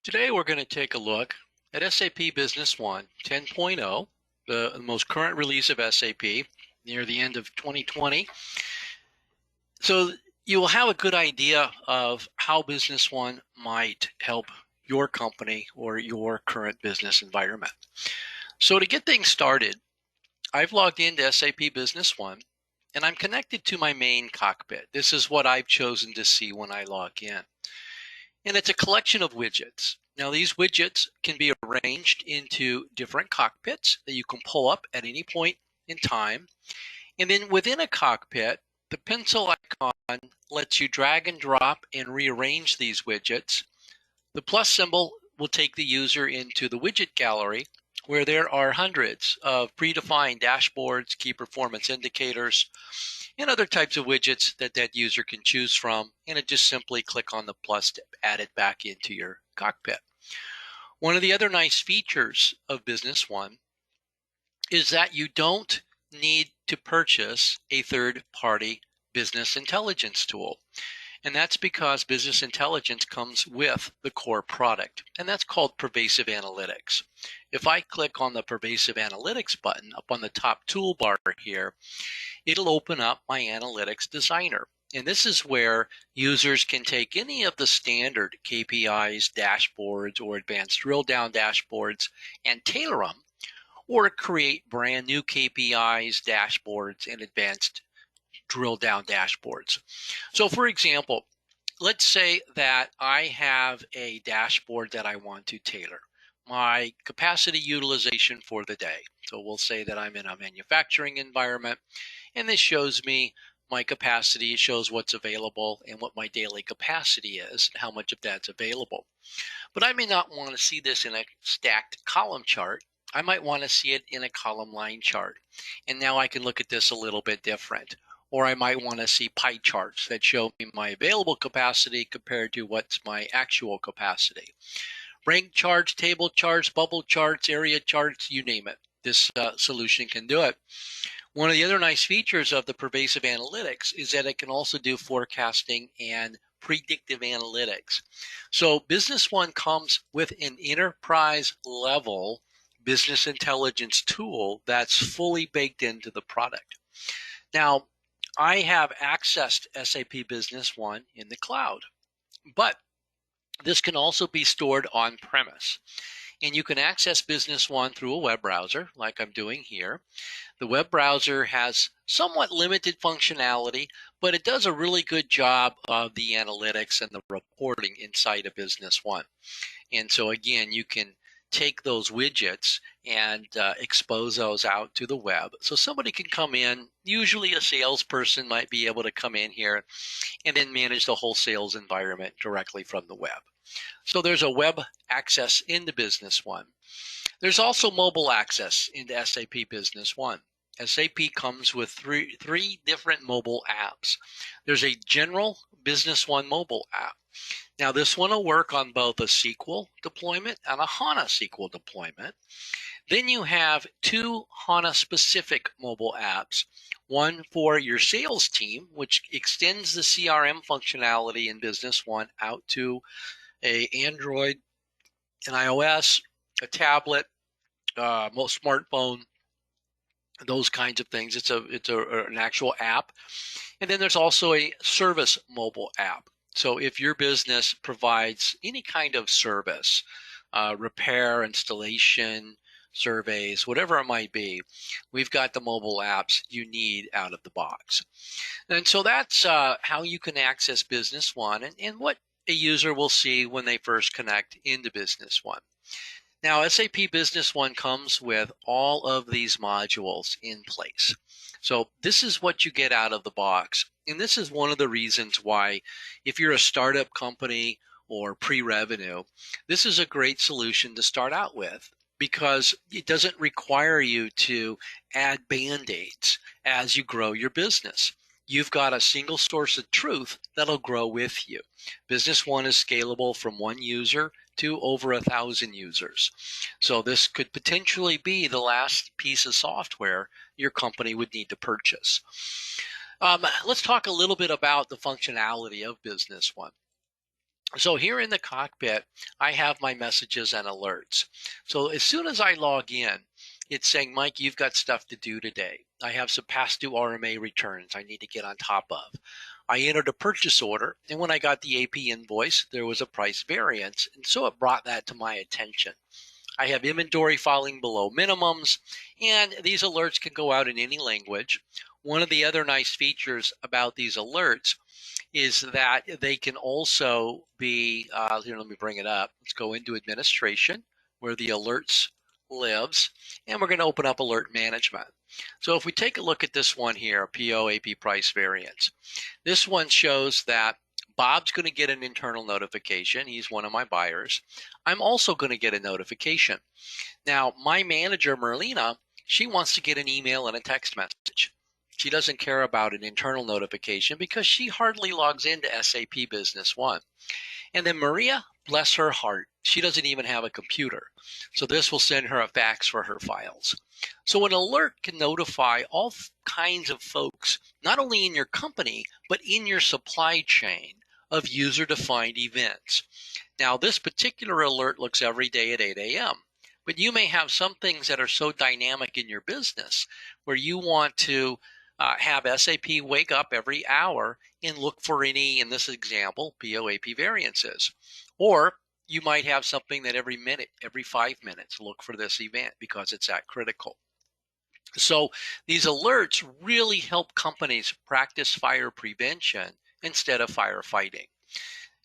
Today we're going to take a look at SAP Business One 10.0, the most current release of SAP near the end of 2020. So you will have a good idea of how Business One might help your company or your current business environment. So to get things started, I've logged into SAP Business One and I'm connected to my main cockpit. This is what I've chosen to see when I log in. And it's a collection of widgets. Now these widgets can be arranged into different cockpits that you can pull up at any point in time. And then within a cockpit, the pencil icon lets you drag and drop and rearrange these widgets. The plus symbol will take the user into the widget gallery, where there are hundreds of predefined dashboards, key performance indicators, and other types of widgets that user can choose from, and it just simply click on the plus to add it back into your cockpit. One of the other nice features of Business One is that you don't need to purchase a third-party business intelligence tool. And that's because business intelligence comes with the core product, and that's called Pervasive Analytics. If I click on the Pervasive Analytics button up on the top toolbar here, it'll open up my Analytics Designer. And this is where users can take any of the standard KPIs, dashboards, or advanced drill down dashboards and tailor them, or create brand new KPIs, dashboards, and advanced drill down dashboards. So for example, let's say that I have a dashboard that I want to tailor. My capacity utilization for the day. So we'll say that I'm in a manufacturing environment, and this shows me my capacity. It shows what's available and what my daily capacity is, and how much of that's available. But I may not want to see this in a stacked column chart. I might want to see it in a column line chart. And now I can look at this a little bit different. Or I might want to see pie charts that show me my available capacity compared to what's my actual capacity. Rank charts, table charts, bubble charts, area charts, you name it. This solution can do it. One of the other nice features of the Pervasive Analytics is that it can also do forecasting and predictive analytics. So Business One comes with an enterprise level business intelligence tool that's fully baked into the product. Now, I have accessed SAP Business One in the cloud, but this can also be stored on premise. And you can access Business One through a web browser like I'm doing here. The web browser has somewhat limited functionality, but it does a really good job of the analytics and the reporting inside of Business One. And so again, you can take those widgets and expose those out to the web. So somebody can come in, usually a salesperson might be able to come in here and then manage the whole sales environment directly from the web. So there's a web access into Business One. There's also mobile access into SAP Business One. SAP comes with three different mobile apps. There's a general Business One mobile app. Now this one will work on both a SQL deployment and a HANA SQL deployment. Then you have two HANA specific mobile apps. One for your sales team, which extends the CRM functionality in Business One out to an Android, an iOS, a tablet, most smartphone, those kinds of things. It's an actual app. And then there's also a service mobile app. So if your business provides any kind of service, repair, installation, surveys, whatever it might be, we've got the mobile apps you need out of the box. And so that's how you can access Business One and what a user will see when they first connect into Business One. Now, SAP Business One comes with all of these modules in place. So this is what you get out of the box. And this is one of the reasons why, if you're a startup company or pre-revenue, this is a great solution to start out with, because it doesn't require you to add band-aids as you grow your business. You've got a single source of truth that'll grow with you. Business One is scalable from one user to over 1,000 users. So this could potentially be the last piece of software your company would need to purchase. Let's talk a little bit about the functionality of Business One. So here in the cockpit, I have my messages and alerts. So as soon as I log in, it's saying, Mike, you've got stuff to do today. I have some past due RMA returns I need to get on top of. I entered a purchase order, and when I got the AP invoice, there was a price variance, and so it brought that to my attention. I have inventory falling below minimums, and these alerts can go out in any language. One of the other nice features about these alerts is that they can also be, here, let me bring it up. Let's go into administration where the alerts lives, and we're going to open up alert management. So if we take a look at this one here, PO AP price variance, this one shows that Bob's going to get an internal notification. He's one of my buyers. I'm also going to get a notification. Now, my manager, Merlina, she wants to get an email and a text message. She doesn't care about an internal notification because she hardly logs into SAP Business One. And then Maria, bless her heart, she doesn't even have a computer. So this will send her a fax for her files. So an alert can notify all kinds of folks, not only in your company, but in your supply chain of user-defined events. Now, this particular alert looks every day at 8 a.m. But you may have some things that are so dynamic in your business where you want to have SAP wake up every hour and look for any, in this example, POAP variances. Or you might have something that every minute, every 5 minutes, look for this event because it's that critical. So these alerts really help companies practice fire prevention instead of firefighting.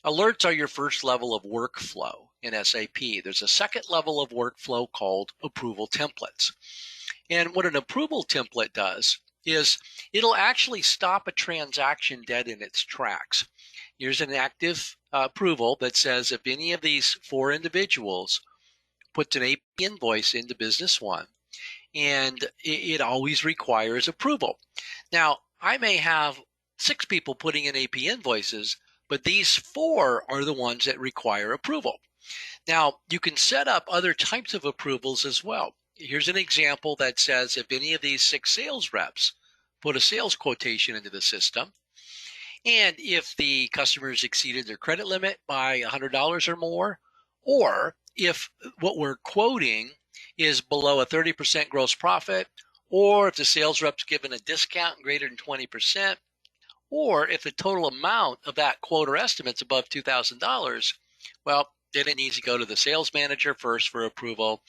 Alerts are your first level of workflow in SAP. There's a second level of workflow called approval templates. And what an approval template does is it'll actually stop a transaction dead in its tracks. Here's an active approval that says if any of these 4 individuals puts an AP invoice into Business One, and it always requires approval. Now, I may have 6 people putting in AP invoices, but these 4 are the ones that require approval. Now, you can set up other types of approvals as well. Here's an example that says if any of these 6 sales reps put a sales quotation into the system, and if the customers exceeded their credit limit by $100 or more, or if what we're quoting is below a 30% gross profit, or if the sales rep's given a discount greater than 20%, or if the total amount of that quote or estimate's above $2,000, well, then it needs to go to the sales manager first for approval,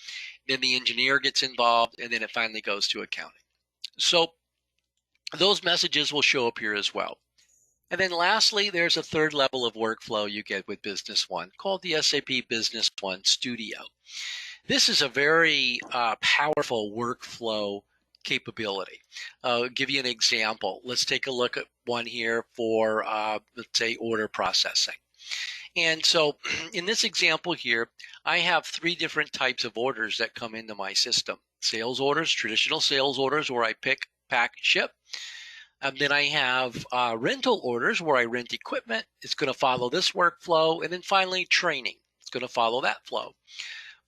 then the engineer gets involved, and then it finally goes to accounting. So those messages will show up here as well. And then lastly, there's a third level of workflow you get with Business One called the SAP Business One Studio. This is a very powerful workflow capability. I'll give you an example. Let's take a look at one here for, let's say, order processing. And so in this example here, I have 3 different types of orders that come into my system. Sales orders, traditional sales orders where I pick, pack, ship. And then I have rental orders where I rent equipment. It's going to follow this workflow. And then finally, training. It's going to follow that flow.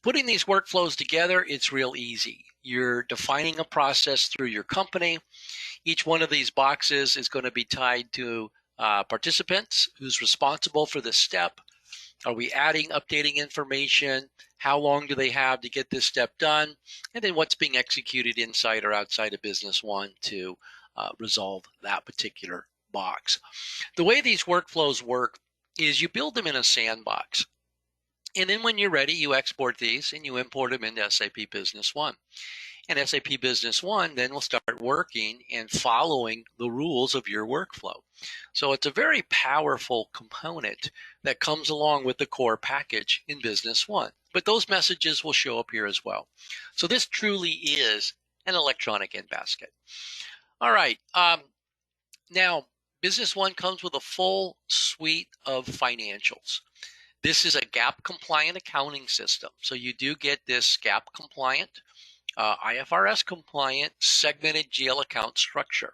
Putting these workflows together, it's real easy. You're defining a process through your company. Each one of these boxes is going to be tied to participants, who's responsible for this step. Are we adding, updating information? How long do they have to get this step done? And then what's being executed inside or outside of Business One to resolve that particular box. The way these workflows work is you build them in a sandbox. And then when you're ready, you export these and you import them into SAP Business One. And SAP Business One then will start working and following the rules of your workflow. So it's a very powerful component that comes along with the core package in Business One. But those messages will show up here as well. So this truly is an electronic in-basket. All right. Now, Business One comes with a full suite of financials. This is a GAAP compliant accounting system. So you do get this GAAP compliant, IFRS compliant, segmented GL account structure,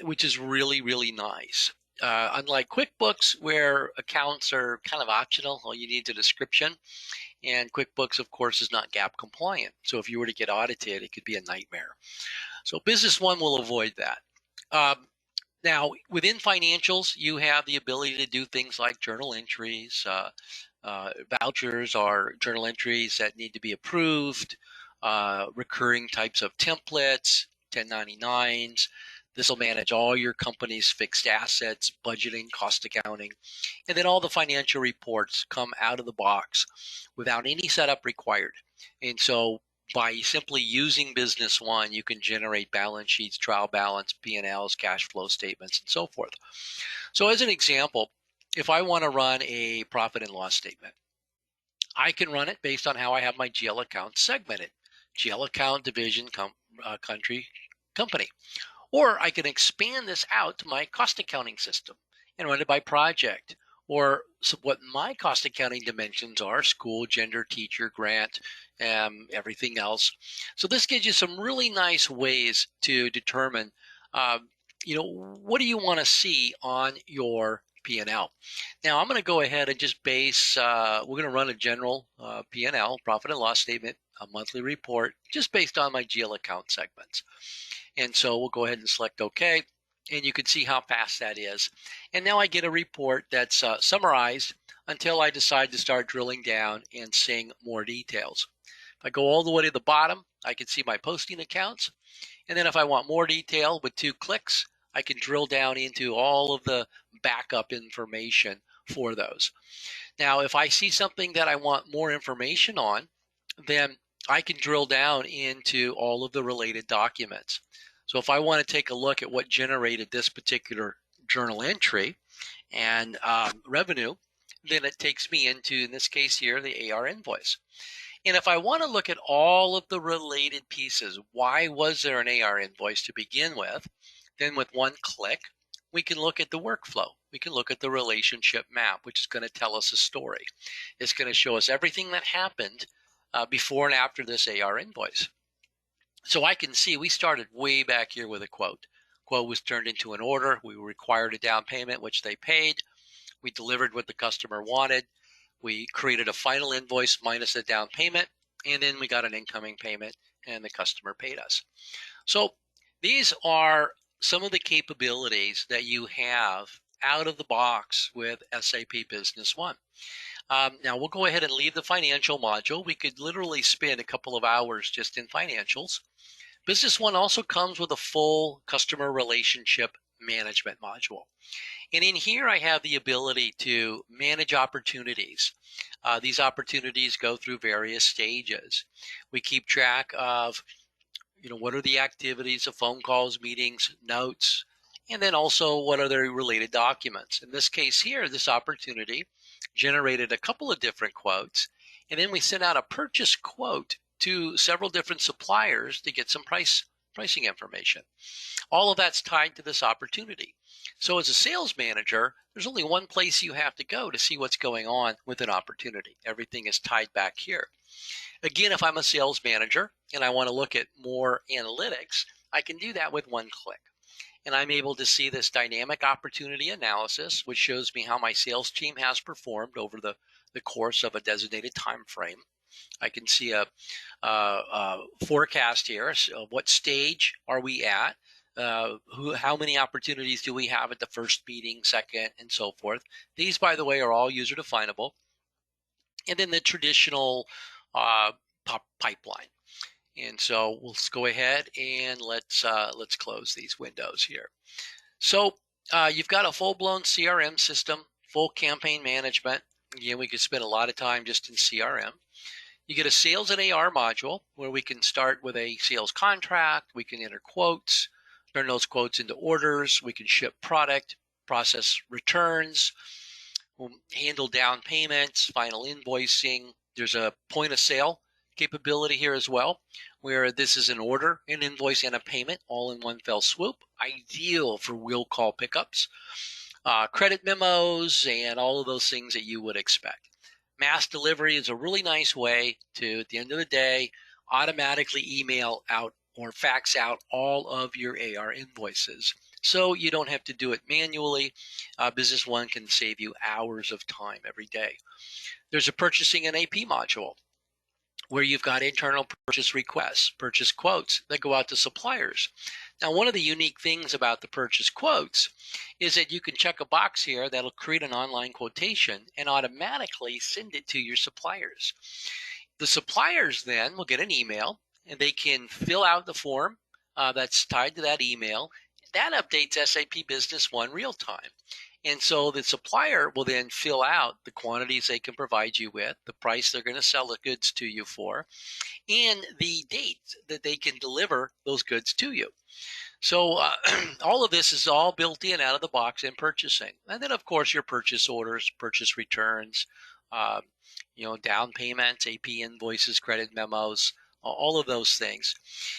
which is really, really nice. Unlike QuickBooks, where accounts are kind of optional, all you need is a description. And QuickBooks, of course, is not GAAP compliant. So if you were to get audited, it could be a nightmare. So Business One will avoid that. Now, within financials, you have the ability to do things like journal entries, vouchers or journal entries that need to be approved, recurring types of templates, 1099s. This will manage all your company's fixed assets, budgeting, cost accounting, and then all the financial reports come out of the box without any setup required. And so by simply using Business One, you can generate balance sheets, trial balance, P&Ls, cash flow statements, and so forth. So as an example, if I want to run a profit and loss statement, I can run it based on how I have my GL account segmented. GL account, division, country, company. Or I can expand this out to my cost accounting system and run it by project, or what my cost accounting dimensions are: school, gender, teacher, grant, everything else. So this gives you some really nice ways to determine, what do you want to see on your P&L. Now I'm going to go ahead and just base, we're going to run a general P&L, profit and loss statement, a monthly report, just based on my GL account segments. And so we'll go ahead and select OK, and you can see how fast that is. And now I get a report that's summarized until I decide to start drilling down and seeing more details. If I go all the way to the bottom, I can see my posting accounts. And then if I want more detail with 2 clicks, I can drill down into all of the backup information for those. Now, if I see something that I want more information on, then I can drill down into all of the related documents. So if I want to take a look at what generated this particular journal entry and revenue, then it takes me into, in this case here, the AR invoice. And if I want to look at all of the related pieces, why was there an AR invoice to begin with? Then with 1 click, we can look at the workflow. We can look at the relationship map, which is going to tell us a story. It's going to show us everything that happened before and after this AR invoice. So I can see we started way back here with a quote. Quote was turned into an order. We required a down payment, which they paid. We delivered what the customer wanted. We created a final invoice minus a down payment, and then we got an incoming payment, and the customer paid us. So these are some of the capabilities that you have out of the box with SAP Business One. Now we'll go ahead and leave the financial module. We could literally spend a couple of hours just in financials. Business One also comes with a full customer relationship management module. And in here, I have the ability to manage opportunities. These opportunities go through various stages. We keep track of, what are the activities of phone calls, meetings, notes, and then also what are the related documents. In this case here, this opportunity generated a couple of different quotes, and then we sent out a purchase quote to several different suppliers to get some pricing information. All of that's tied to this opportunity. So as a sales manager, there's only one place you have to go to see what's going on with an opportunity. Everything is tied back here. Again, if I'm a sales manager and I want to look at more analytics, I can do that with 1 click. And I'm able to see this dynamic opportunity analysis, which shows me how my sales team has performed over the course of a designated time frame. I can see a forecast here. So what stage are we at? How many opportunities do we have at the first meeting, second, and so forth? These, by the way, are all user definable. And then the traditional pipeline. And so we'll go ahead and let's close these windows here. So you've got a full-blown CRM system, full campaign management. Again, we could spend a lot of time just in CRM. You get a sales and AR module where we can start with a sales contract. We can enter quotes, turn those quotes into orders. We can ship product, process returns, we'll handle down payments, final invoicing. There's a point of sale capability here as well, where this is an order, an invoice, and a payment all in one fell swoop. Ideal for will call pickups, credit memos, and all of those things that you would expect. Mass delivery is a really nice way to, at the end of the day, automatically email out or fax out all of your AR invoices. So you don't have to do it manually. Business One can save you hours of time every day. There's a purchasing and AP module. where you've got internal purchase requests, purchase quotes that go out to suppliers. Now, one of the unique things about the purchase quotes is that you can check a box here that'll create an online quotation and automatically send it to your suppliers. The suppliers then will get an email and they can fill out the form that's tied to that email. That updates SAP Business One real time. And so the supplier will then fill out the quantities they can provide you with, the price they're going to sell the goods to you for, and the date that they can deliver those goods to you. So all of this is all built in out of the box in purchasing. And then, of course, your purchase orders, purchase returns, uh, down payments, AP invoices, credit memos, all of those things,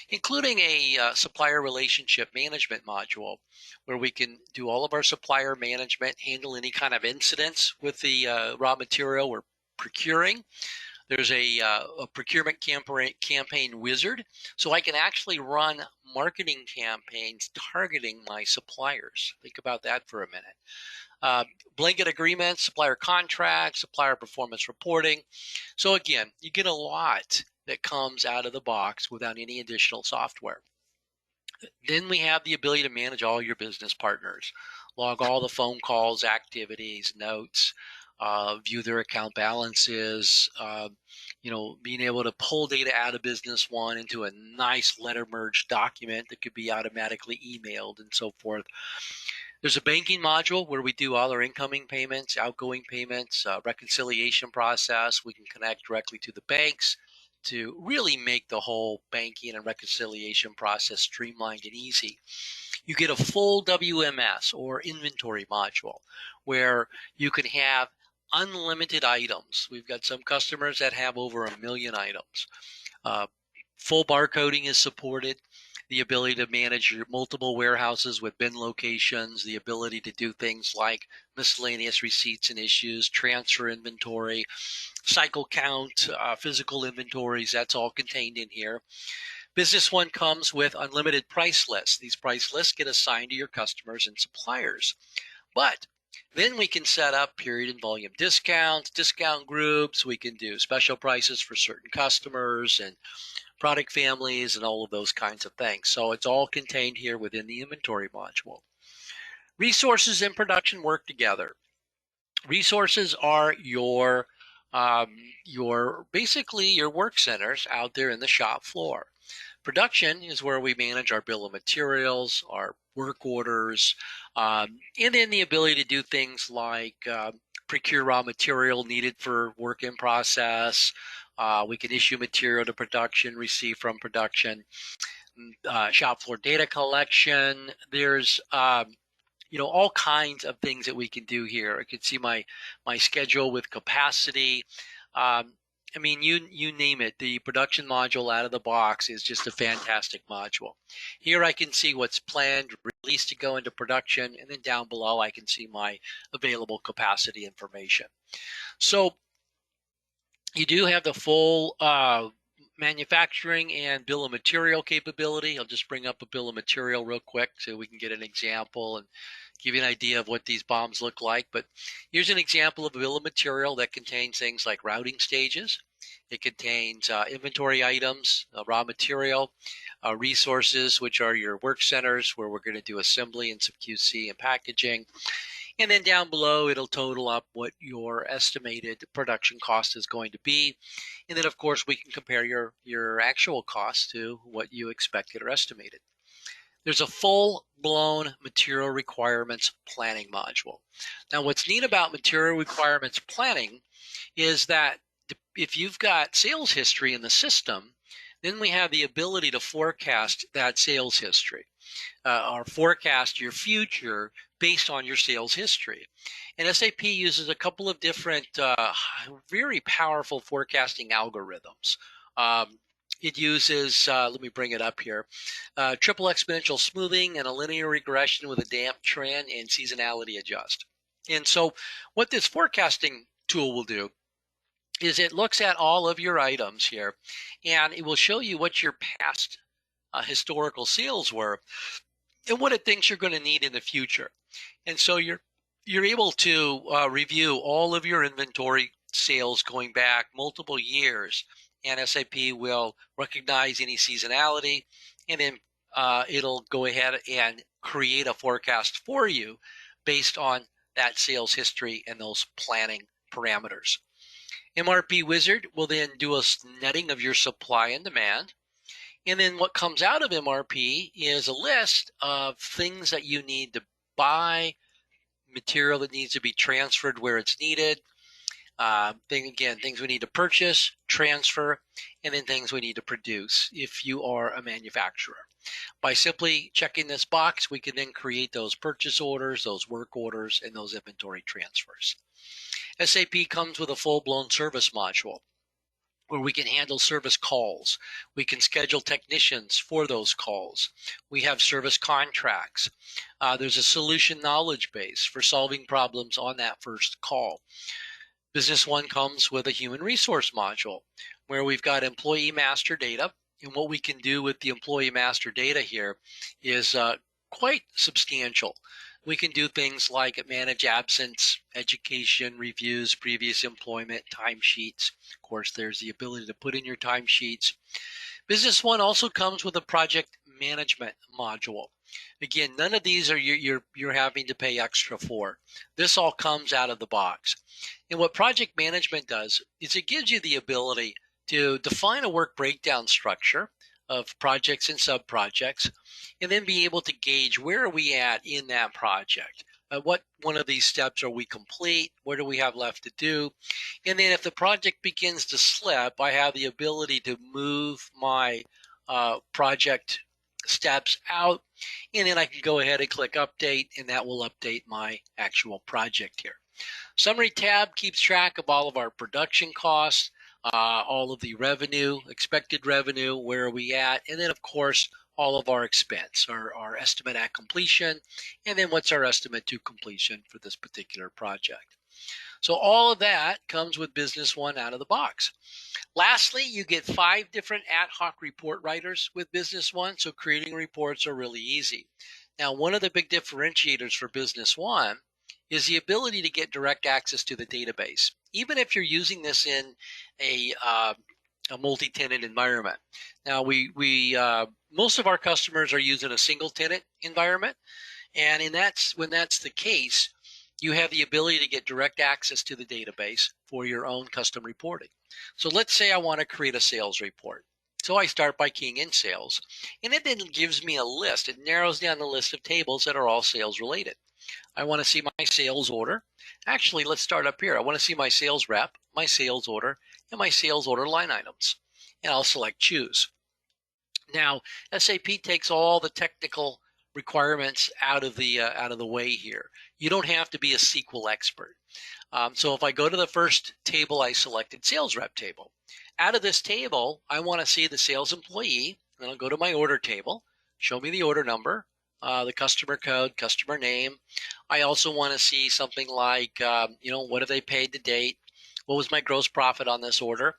including a supplier relationship management module where we can do all of our supplier management, handle any kind of incidents with the raw material we're procuring. There's a procurement campaign wizard, so I can actually run marketing campaigns targeting my suppliers. Think about that for a minute. Blanket agreements, supplier contracts, supplier performance reporting. So again, you get a lot that comes out of the box without any additional software. Then we have the ability to manage all your business partners, log all the phone calls, activities, notes, view their account balances, being able to pull data out of Business One into a nice letter merge document that could be automatically emailed and so forth. There's a banking module where we do all our incoming payments, outgoing payments, reconciliation process. We can connect directly to the banks to really make the whole banking and reconciliation process streamlined and easy. You get a full WMS or inventory module where you can have unlimited items. We've got some customers that have over 1 million items. Full barcoding is supported. The ability to manage your multiple warehouses with bin locations, the ability to do things like miscellaneous receipts and issues, transfer inventory, cycle count, physical inventories, that's all contained in here. Business One comes with unlimited price lists. These price lists get assigned to your customers and suppliers. But then we can set up period and volume discounts, discount groups. We can do special prices for certain customers and product families and all of those kinds of things. So it's all contained here within the inventory module. Resources and production work together. Resources are your basically your work centers out there in the shop floor. Production is where we manage our bill of materials, our work orders, and then the ability to do things like procure raw material needed for work in process. We can issue material to production, receive from production, shop floor data collection. There's all kinds of things that we can do here. I can see my schedule with capacity. You name it. The production module out of the box is just a fantastic module. Here I can see what's planned, released to go into production, and then down below I can see my available capacity information. So you do have the full manufacturing and bill of material capability. I'll just bring up a bill of material real quick so we can get an example and give you an idea of what these bombs look like. But here's an example of a bill of material that contains things like routing stages. It contains inventory items, raw material, resources, which are your work centers where we're going to do assembly and some QC and packaging. And then down below, it'll total up what your estimated production cost is going to be. And then, of course, we can compare your actual costs to what you expected or estimated. There's a full-blown material requirements planning module. Now, what's neat about material requirements planning is that if you've got sales history in the system, then we have the ability to forecast that sales history or forecast your future based on your sales history. And SAP uses a couple of different very powerful forecasting algorithms. It uses, let me bring it up here, triple exponential smoothing and a linear regression with a damp trend and seasonality adjust. And so what this forecasting tool will do is it looks at all of your items here, and it will show you what your past historical sales were and what it thinks you're going to need in the future. And so you're able to review all of your inventory sales going back multiple years and SAP will recognize any seasonality, and then it'll go ahead and create a forecast for you based on that sales history and those planning parameters. MRP Wizard will then do a netting of your supply and demand. And then what comes out of MRP is a list of things that you need to buy, material that needs to be transferred where it's needed, things we need to purchase, transfer, and then things we need to produce if you are a manufacturer. By simply checking this box, we can then create those purchase orders, those work orders, and those inventory transfers. SAP comes with a full-blown service module where we can handle service calls. We can schedule technicians for those calls. We have service contracts. There's a solution knowledge base for solving problems on that first call. Business One comes with a human resource module where we've got employee master data. And what we can do with the employee master data here is quite substantial. We can do things like manage absence, education, reviews, previous employment, timesheets. Of course, there's the ability to put in your timesheets. Business One also comes with a project management module. Again, none of these are you're having to pay extra for. This all comes out of the box. And what project management does is it gives you the ability to define a work breakdown structure of projects and sub-projects, and then be able to gauge where are we at in that project. What one of these steps are we complete? What do we have left to do? And then if the project begins to slip, I have the ability to move my project steps out, and then I can go ahead and click update, and that will update my actual project here. Summary tab keeps track of all of our production costs, all of the revenue, expected revenue, where are we at, and then of course all of our expense, our estimate at completion, and then what's our estimate to completion for this particular project. So all of that comes with Business One out of the box. Lastly, you get 5 different ad hoc report writers with Business One, so creating reports are really easy. Now, one of the big differentiators for Business One is the ability to get direct access to the database, even if you're using this in a multi-tenant environment. Now, most of our customers are using a single-tenant environment, and when that's the case, you have the ability to get direct access to the database for your own custom reporting. So let's say I want to create a sales report. So I start by keying in sales, and it then gives me a list. It narrows down the list of tables that are all sales related. I want to see my sales order. Actually, let's start up here. I want to see my sales rep, my sales order, and my sales order line items. And I'll select choose. Now, SAP takes all the technical requirements out of the way here. You don't have to be a SQL expert. So if I go to the first table I selected, sales rep table. Out of this table, I want to see the sales employee. Then I'll go to my order table, show me the order number, the customer code, customer name. I also want to see something like, what have they paid to date? What was my gross profit on this order?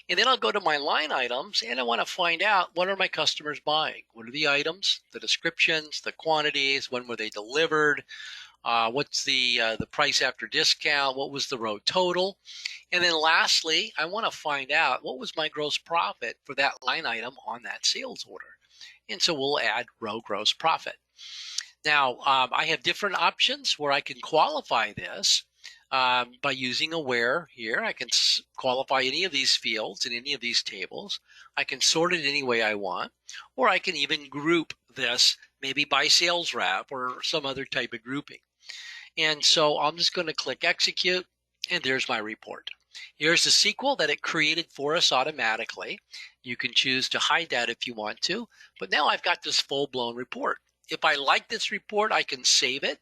And then I'll go to my line items, and I want to find out, what are my customers buying? What are the items, the descriptions, the quantities, when were they delivered? What's the price after discount? What was the row total? And then lastly, I want to find out, what was my gross profit for that line item on that sales order? And so we'll add row gross profit. Now, I have different options where I can qualify this by using a where here. I can qualify any of these fields in any of these tables. I can sort it any way I want, or I can even group this maybe by sales rep or some other type of grouping. And so I'm just going to click execute, and there's my report. Here's the SQL that it created for us automatically. You can choose to hide that if you want to, but now I've got this full-blown report. If I like this report, I can save it.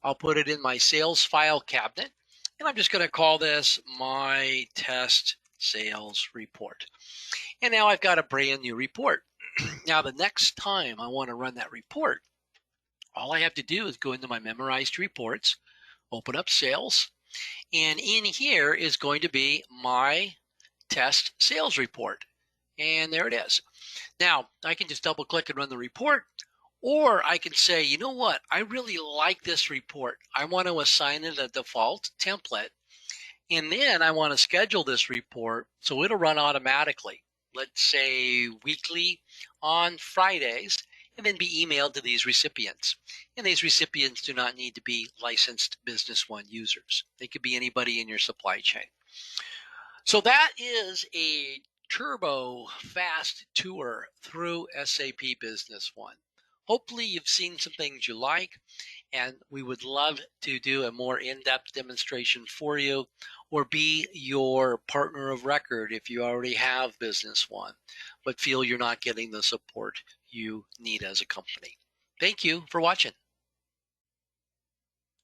I'll put it in my sales file cabinet, and I'm just going to call this my test sales report. And now I've got a brand new report. Now, the next time I want to run that report, all I have to do is go into my memorized reports, open up sales, and in here is going to be my test sales report. And there it is. Now, I can just double click and run the report, or I can say, you know what, I really like this report. I want to assign it a default template, and then I want to schedule this report so it'll run automatically. let's say weekly on Fridays, and then be emailed to these recipients. And these recipients do not need to be licensed Business One users. They could be anybody in your supply chain. So that is a turbo fast tour through SAP Business One. Hopefully you've seen some things you like, and we would love to do a more in-depth demonstration for you, or be your partner of record if you already have Business One but feel you're not getting the support you need as a company. Thank you for watching.